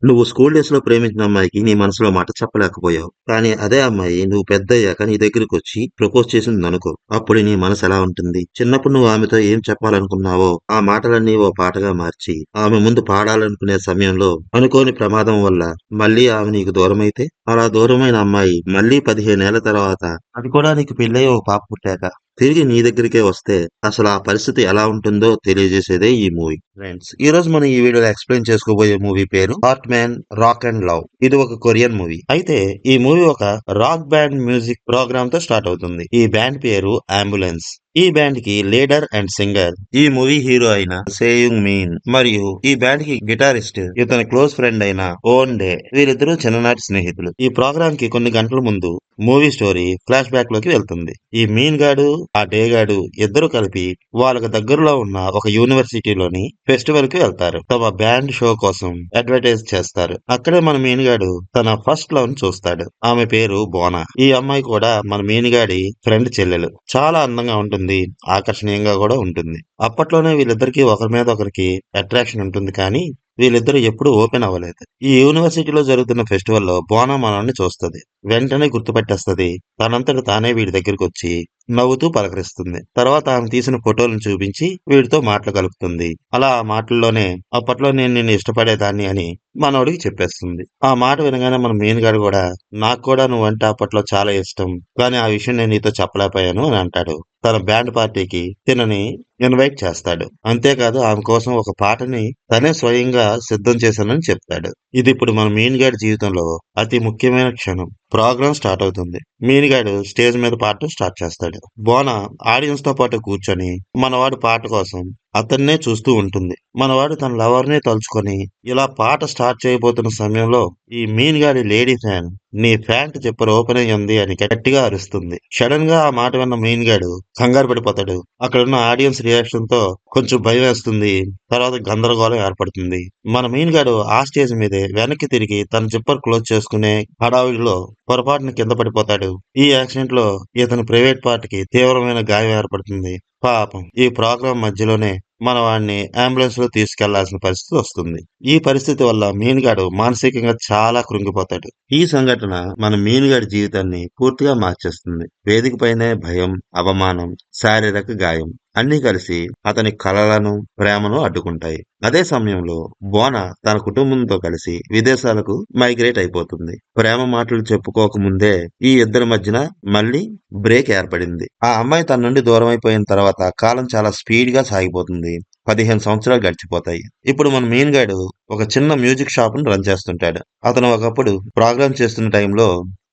నువ్వు స్కూల్ డేస్‌లో ప్రేమించిన అమ్మాయికి నీ మనసులో మాట చెప్పలేకపోయావు. కానీ అదే అమ్మాయి నువ్వు పెద్దయ్యాక నీ దగ్గరకొచ్చి ప్రపోజ్ చేసిందనుకో. అప్పుడు నీ మనసెలా ఉంటుంది? చిన్నప్పుడు నువ్వు ఆమెతో ఏం చెప్పాలనుకున్నావో, ఆ మాటలన్నీ ఓ పాటగా మార్చి, ఆమె ముందు పాడాలనుకునే సమయంలో అనుకోని ప్రమాదం వల్ల మళ్ళీ ఆమె నీకు దూరమైతే, అలా దూరమైన అమ్మాయి మళ్ళీ 15 ఏళ్ల తర్వాత, అది కూడా నీకు పెళ్ళై ఓ పాప పుట్టాక, తిరిగి నీ దగ్గరికే వస్తే అసలు ఆ పరిస్థితి ఎలా ఉంటుందో తెలియజేసేదే ఈ మూవీ. ఫ్రెండ్స్, ఈ రోజు మనం ఈ వీడియోలో ఎక్స్‌ప్లెయిన్ చేసుకోబోయే మూవీ పేరు 'heart man rock and love'. ఇది ఒక కొరియన్ మూవీ. అయితే ఈ మూవీ ఒక రాక్ బ్యాండ్ మ్యూజిక్ ప్రోగ్రామ్ తో స్టార్ట్ అవుతుంది. ఈ బ్యాండ్ పేరు అంబులెన్స్. ఈ బ్యాండ్ కి లీడర్ అండ్ సింగర్ ఈ మూవీ హీరో అయిన సేయుంగ్ మీన్ మరియు ఈ బ్యాండ్ కి గిటారిస్ట్ ఇతని క్లోజ్ ఫ్రెండ్ అయిన ఓన్ డే. వీరిద్దరూ చిన్ననాటి స్నేహితులు. ఈ ప్రోగ్రామ్ కి కొన్ని గంటల ముందు మూవీ స్టోరీ ఫ్లాష్ బ్యాక్ లోకి వెళ్తుంది. ఈ మీన్ గాడు ఆ డే గాడు ఇద్దరు కలిపి వాళ్ళకి దగ్గరలో ఉన్న ఒక యూనివర్సిటీలోని ఫెస్టివల్ కి వెళ్తారు. తమ బ్యాండ్ షో కోసం అడ్వర్టైజ్ చేస్తారు. అక్కడే మన మీనిగాడు తన ఫస్ట్ లవ్ ని చూస్తాడు. ఆమె పేరు బోనా. ఈ అమ్మాయి కూడా మన మీనిగాడి ఫ్రెండ్ చెల్లెలు. చాలా అందంగా ఉంటుంది, ఆకర్షణీయంగా కూడా ఉంటుంది. అప్పట్లోనే వీళ్ళిద్దరికి ఒకరి మీద ఒకరికి అట్రాక్షన్ ఉంటుంది, కానీ వీళ్ళిద్దరూ ఎప్పుడూ ఓపెన్ అవ్వలేదు. ఈ యూనివర్సిటీలో జరుగుతున్న ఫెస్టివల్లో బోనా మనల్ని చూస్తది. వెంటనే గుర్తుపట్టేస్తది. తనంతట తానే వీడి దగ్గరికి వచ్చి నవ్వుతూ పలకరిస్తుంది. తర్వాత ఆమె తీసిన ఫోటోలను చూపించి వీడితో మాటలు కలుపుతుంది. అలా ఆ మాటల్లోనే అప్పట్లో నేను నిన్ను ఇష్టపడేదాన్ని అని మనోడికి చెప్పేస్తుంది. ఆ మాట వినగానే మన మెయిన్ గాడు కూడా నాకు కూడా నువ్వంటే అప్పట్లో చాలా ఇష్టం, కానీ ఆ విషయం నేను నీతో చెప్పలేకపోయాను అని అంటాడు. తన బ్యాండ్ పార్టీకి తినని ఇన్వైట్ చేస్తాడు. అంతేకాదు ఆమె కోసం ఒక పాటని తనే స్వయంగా సిద్ధం చేశానని చెప్తాడు. ఇది ఇప్పుడు మన మెయిన్ గాడి జీవితంలో అతి ముఖ్యమైన క్షణం. ప్రోగ్రామ్ స్టార్ట్ అవుతుంది. మీనిగాడు స్టేజ్ మీద పాడటం స్టార్ట్ చేస్తాడు. బోనా ఆడియన్స్ తో పాటు కూర్చొని మనవాడు పాట కోసం అతన్నే చూస్తూ ఉంటుంది. మనవాడు తన లవర్ నే తలుచుకొని ఇలా పాట స్టార్ట్ చేయబోతున్న సమయంలో ఈ మీనిగాడి లేడీ ఫ్యాన్ నీ ప్యాంట్ జిప్పర్ ఓపెన్ అయ్యి ఉంది అని గట్టిగా అరుస్తుంది. సడన్ గా ఆ మాట విన్న మీనిగాడు కంగారు పడిపోతాడు. అక్కడున్న ఆడియన్స్ రియాక్షన్ తో కొంచెం భయం వేస్తుంది. తర్వాత గందరగోళం ఏర్పడుతుంది. మన మీనిగాడు ఆ స్టేజ్ మీదే వెనక్కి తిరిగి తన జిప్పర్ క్లోజ్ చేసుకునే హడావిడిలో పొరపాటున కింద పడిపోతాడు. ఈ యాక్సిడెంట్ లో ఇతని ప్రైవేట్ పార్ట్ కి తీవ్రమైన గాయం ఏర్పడుతుంది. పాపం ఈ ప్రోగ్రాం మధ్యలోనే మన వాడిని అంబులెన్స్ లో తీసుకెళ్లాల్సిన పరిస్థితి వస్తుంది. ఈ పరిస్థితి వల్ల మీనుగాడు మానసికంగా చాలా కృంగిపోతాడు. ఈ సంఘటన మన మీనుగాడి జీవితాన్ని పూర్తిగా మార్చేస్తుంది. వేదిక పైనే భయం, అవమానం, శారీరక గాయం అన్నీ కలిసి అతని కలలను, ప్రేమను అడ్డుకుంటాయి. అదే సమయంలో బోనా తన కుటుంబంతో కలిసి విదేశాలకు మైగ్రేట్ అయిపోతుంది. ప్రేమ మాటలు చెప్పుకోక ముందే ఈ ఇద్దరి మధ్యన మళ్ళీ బ్రేక్ ఏర్పడింది. ఆ అమ్మాయి తన నుండి దూరం అయిపోయిన తర్వాత కాలం చాలా స్పీడ్ గా సాగిపోతుంది. 15 సంవత్సరాలు గడిచిపోతాయి. ఇప్పుడు మన మెయిన్ గాడు ఒక చిన్న మ్యూజిక్ షాప్ ను రన్ చేస్తుంటాడు. అతను ఒకప్పుడు ప్రోగ్రామ్ చేస్తున్న టైంలో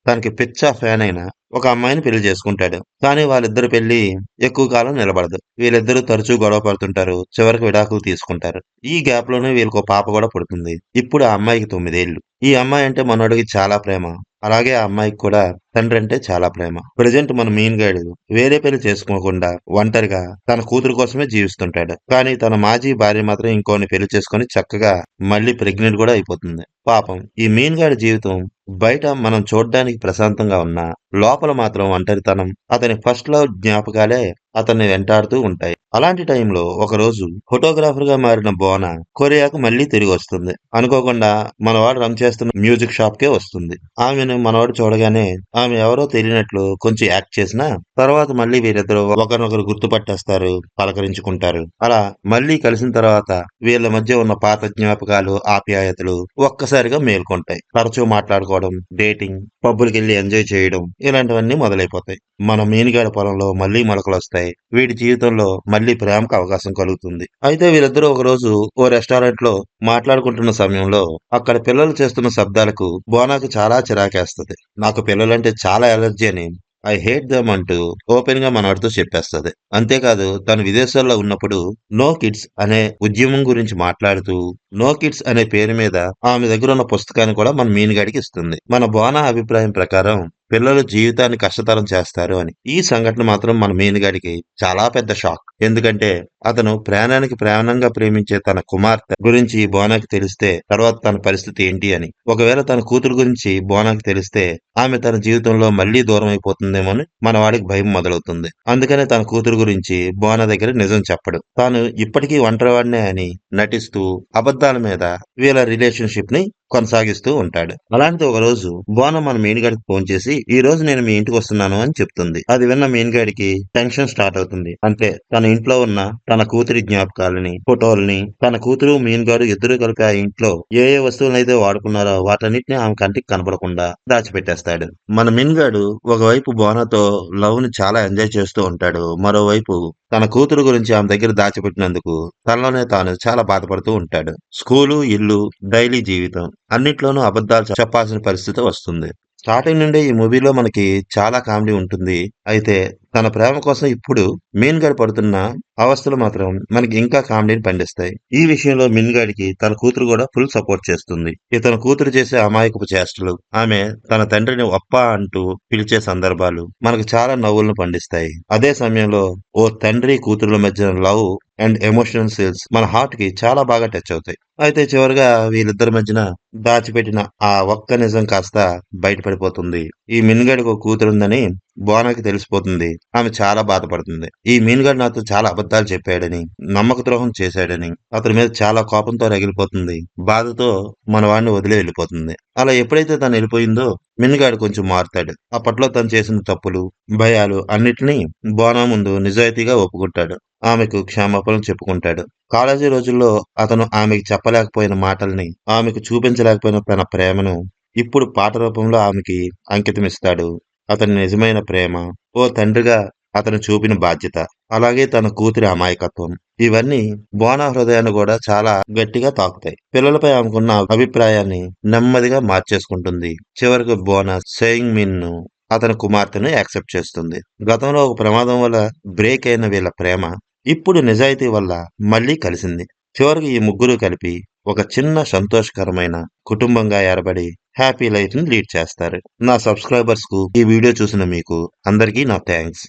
తనకి పిచ్చా ఫ్యాన్ అయిన ఒక అమ్మాయిని పెళ్లి చేసుకుంటాడు. కానీ వాళ్ళిద్దరి పెళ్లి ఎక్కువ కాలం నిలబడదు. వీళ్ళిద్దరూ తరచూ గొడవ పడుతుంటారు. చివరికి విడాకులు తీసుకుంటారు. ఈ గ్యాప్ లోనే వీళ్ళకి ఒక పాప కూడా పుడుతుంది. ఇప్పుడు ఆ అమ్మాయికి 9 ఏళ్లు. ఈ అమ్మాయి అంటే మనోడికి చాలా ప్రేమ. అలాగే ఆ అమ్మాయికి కూడా తండ్రి అంటే చాలా ప్రేమ. ప్రెజెంట్ మన మీన్ గాడు వేరే పెళ్లి చేసుకోకుండా ఒంటరిగా తన కూతురు కోసమే జీవిస్తుంటాడు. కానీ తన మాజీ భార్య మాత్రం ఇంకోని పెళ్లి చేసుకొని చక్కగా మళ్ళీ ప్రెగ్నెంట్ కూడా అయిపోతుంది. పాపం ఈ మీన్ గాడి జీవితం బయట మనం చూడ్డానికి ప్రశాంతంగా ఉన్నా లోపల మాత్రం ఒంటరితనం, అతని ఫస్ట్ లవ్ జ్ఞాపకాలే అతన్ని వెంటాడుతూ ఉంటాయి. అలాంటి టైంలో ఒకరోజు ఫోటోగ్రాఫర్ గా మారిన బోనా కొరియాకు మళ్ళీ తిరిగి వస్తుంది. అనుకోకుండా మనవాడు రన్ చేస్తున్న మ్యూజిక్ షాప్ కే వస్తుంది. ఆమెను మనవాడు చూడగానే ఆమె ఎవరో తెలియనట్లు కొంచెం యాక్ట్ చేసినా తర్వాత మళ్ళీ వీరిద్దరూ ఒకరినొకరు గుర్తుపట్టేస్తారు, పలకరించుకుంటారు. అలా మళ్ళీ కలిసిన తర్వాత వీళ్ళ మధ్య ఉన్న పాత జ్ఞాపకాలు, ఆప్యాయతలు ఒక్కసారిగా మేల్కొంటాయి. తరచూ మాట్లాడుకోవడం, డేటింగ్, పబ్బులకెళ్లి ఎంజాయ్ చేయడం ఇలాంటివన్నీ మొదలైపోతాయి. మన మీనిగాడి పొలంలో మళ్ళీ మొలకలు వస్తాయి. వీడి జీవితంలో మళ్ళీ ప్రేమకు అవకాశం కలుగుతుంది. అయితే వీళ్ళిద్దరూ ఒకరోజు ఓ రెస్టారెంట్ లో మాట్లాడుకుంటున్న సమయంలో అక్కడ పిల్లలు చేస్తున్న శబ్దాలకు బోనాకు చాలా చిరాకేస్తది. నాకు పిల్లలంటే చాలా ఎలర్జీ అని ఐ హేట్ దెమ్ అంటూ ఓపెన్ గా మనవాడితో చెప్పేస్తది. అంతేకాదు తను విదేశాల్లో ఉన్నప్పుడు నో కిడ్స్ అనే ఉద్యమం గురించి మాట్లాడుతూ నో కిడ్స్ అనే పేరు మీద ఆమె దగ్గర ఉన్న పుస్తకాన్ని కూడా మన మీనుగాడికి ఇస్తుంది. మన బోనా అభిప్రాయం ప్రకారం పిల్లలు జీవితాన్ని కష్టతరం చేస్తారు అని. ఈ సంఘటన మాత్రం మన మీనుగాడికి చాలా పెద్ద షాక్. ఎందుకంటే అతను ప్రాణానికి ప్రాణంగా ప్రేమించే తన కుమార్తె గురించి బోనాకి తెలిస్తే తర్వాత తన పరిస్థితి ఏంటి అని. ఒకవేళ తన కూతురు గురించి బోనాకి తెలిస్తే ఆమె తన జీవితంలో మళ్ళీ దూరం అయిపోతుందేమోని మన వాడికి భయం మొదలవుతుంది. అందుకనే తన కూతురు గురించి బోనా దగ్గర నిజం చెప్పడు. తాను ఇప్పటికీ ఒంటరివాడినే అని నటిస్తూ అబద్ధాల మీద వీళ్ళ రిలేషన్షిప్ ని కొనసాగిస్తూ ఉంటాడు. అలాంటిది ఒక రోజు బోన మన మెయిన్ గాడికి ఫోన్ చేసి ఈ రోజు నేను మీ ఇంటికి వస్తున్నాను అని చెప్తుంది. అది విన్న మెయిన్ గాడికి టెన్షన్ స్టార్ట్ అవుతుంది. అంటే తన ఇంట్లో ఉన్న తన కూతురి జ్ఞాపకాలని, ఫోటోల్ని, తన కూతురు మెయిన్ గాడు ఇద్దరు కలిపి ఆ ఇంట్లో ఏ ఏ వస్తువులనైతే వాడుకున్నారో వాటన్నిటిని ఆమె కంటికి కనపడకుండా దాచిపెట్టేస్తాడు. మన మెయిన్ గాడు ఒకవైపు బోనతో లవ్ ని చాలా ఎంజాయ్ చేస్తూ ఉంటాడు. మరోవైపు తన కూతురు గురించి ఆమె దగ్గర దాచిపెట్టినందుకు తనలోనే తాను చాలా బాధపడుతూ ఉంటాడు. స్కూలు, ఇల్లు, డైలీ జీవితం అన్నిట్లోనూ అబద్ధాలు చెప్పాల్సిన పరిస్థితి వస్తుంది. స్టార్టింగ్ నుండే ఈ మూవీలో మనకి చాలా కామెడీ ఉంటుంది. అయితే తన ప్రేమ కోసం ఇప్పుడు మీన్ గాడు పడుతున్న అవస్థలు మాత్రం మనకి ఇంకా కామెడీని పండిస్తాయి. ఈ విషయంలో మిన్ గాడికి తన కూతురు కూడా ఫుల్ సపోర్ట్ చేస్తుంది. ఇతను కూతురు చేసే అమాయకపు చేష్టలు, ఆమె తన తండ్రిని అప్ప అంటూ పిలిచే సందర్భాలు మనకు చాలా నవ్వులను పండిస్తాయి. అదే సమయంలో ఓ తండ్రి కూతురుల మధ్య లవ్ అండ్ ఎమోషనల్ సీన్స్ మన హార్ట్ కి చాలా బాగా టచ్ అవుతాయి. అయితే చివరిగా వీళ్ళిద్దరి మధ్యన దాచిపెట్టిన ఆ ఒక్క నిజం కాస్త బయటపడిపోతుంది. ఈ మిన్గాడికి ఒక కూతురుందని బోనాకి తెలిసిపోతుంది. ఆమె చాలా బాధపడుతుంది. ఈ మీన్గాడు నాతో చాలా అబద్ధాలు చెప్పాడని, నమ్మక ద్రోహం చేశాడని అతని మీద చాలా కోపంతో రగిలిపోతుంది. బాధతో మన వాడిని వదిలి వెళ్ళిపోతుంది. అలా ఎప్పుడైతే తను వెళ్ళిపోయిందో మిన్గాడు కొంచెం మారుతాడు. అప్పట్లో తను చేసిన తప్పులు, భయాలు అన్నిటినీ బోనా ముందు నిజాయితీగా ఒప్పుకుంటాడు. ఆమెకు క్షమాపణలు చెప్పుకుంటాడు. కాలేజీ రోజుల్లో అతను ఆమెకి చెప్పలేకపోయిన మాటల్ని, ఆమెకు చూపించలేకపోయిన తన ప్రేమను ఇప్పుడు పాట రూపంలో ఆమెకి అంకితమిస్తాడు. అతని నిజమైన ప్రేమ, ఓ తండ్రిగా అతను చూపిన బాధ్యత, అలాగే తన కూతురి అమాయకత్వం ఇవన్నీ బోనా హృదయాన్ని కూడా చాలా గట్టిగా తాకుతాయి. పిల్లలపై ఆమెకున్న అభిప్రాయాన్ని నెమ్మదిగా మార్చేసుకుంటుంది. చివరికి బోనా సేయింగ్ మిన్ ను అతని కుమార్తెను యాక్సెప్ట్ చేస్తుంది. గతంలో ఒక ప్రమాదం వల్ల బ్రేక్ అయిన వీళ్ళ ప్రేమ ఇప్పుడు నిజాయితీ వల్ల మళ్ళీ కలిసింది. చివరికి ఈ ముగ్గురు కలిపి ఒక చిన్న సంతోషకరమైన కుటుంబంగా ఏర్పడి హ్యాపీ లైఫ్ ని లీడ్ చేస్తారు. నా సబ్స్క్రైబర్స్ కు ఈ వీడియో చూసిన మీకు అందరికీ నా థ్యాంక్స్.